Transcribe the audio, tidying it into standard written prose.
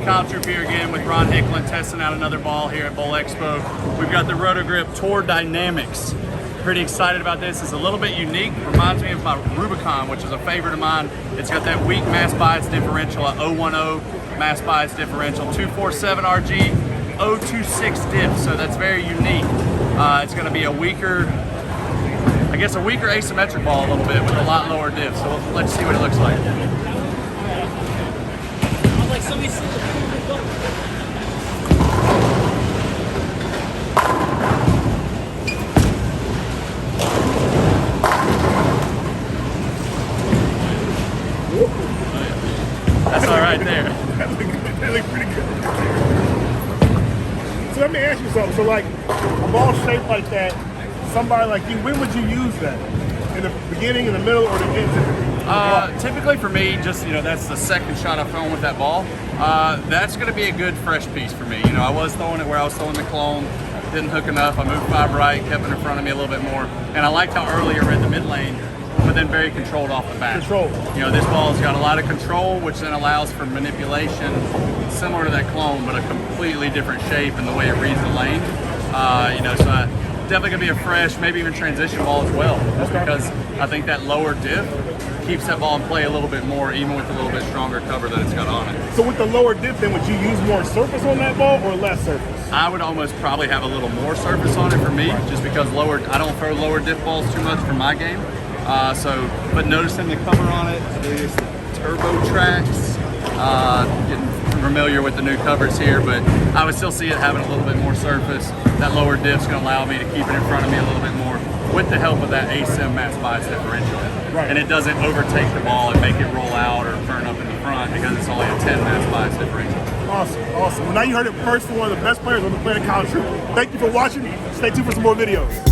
Kyle Troop here again with Ron Hicklin, testing out another ball here at Bowl Expo. We've got the Roto Grip Tour Dynam-X. Pretty excited about this. It's a little bit unique. Reminds me of my Rubicon, which is a favorite of mine. It's got that weak mass bias differential, a 010 mass bias differential, 247 RG, 026 diff. So that's very unique. It's going to be a weaker, I guess a weaker asymmetric ball a little bit with a lot lower diff. So let's see what it looks like. That's all right there. They look pretty good. So let me ask you something. So like a ball shaped like that, somebody like you, when would you use that? In the beginning, in the middle, or the end? Typically for me, just, that's the second shot I've thrown with that ball. That's going to be a good fresh piece for me. I was throwing it where I was throwing the clone, didn't hook enough. I moved 5 right, kept it in front of me a little bit more. And I liked how early I read the mid lane, but then very controlled off the bat. Control. This ball's got a lot of control, which then allows for manipulation similar to that clone, but a completely different shape in the way it reads the lane. So I definitely gonna be a fresh, maybe even transition ball as well, just because I think that lower diff keeps that ball in play a little bit more, even with a little bit stronger cover that it's got on it. So with the lower dip, then would you use more surface on that ball or less surface? I would almost probably have a little more surface on it for me, just because I don't throw lower dip balls too much for my game. But noticing the cover on it, there's turbo tracks, getting familiar with the new covers here, but I would still see it having a little bit more surface. That lower dip's going to allow me to keep it in front of me a little bit more with the help of that ASIM mass bias differential. Right. And it doesn't overtake the ball and make it roll out or turn up in the front because it's only a 10 mass bias differential. Awesome, awesome. Well, now you heard it first from one of the best players on the planet, Kyle Troop. Thank you for watching. Stay tuned for some more videos.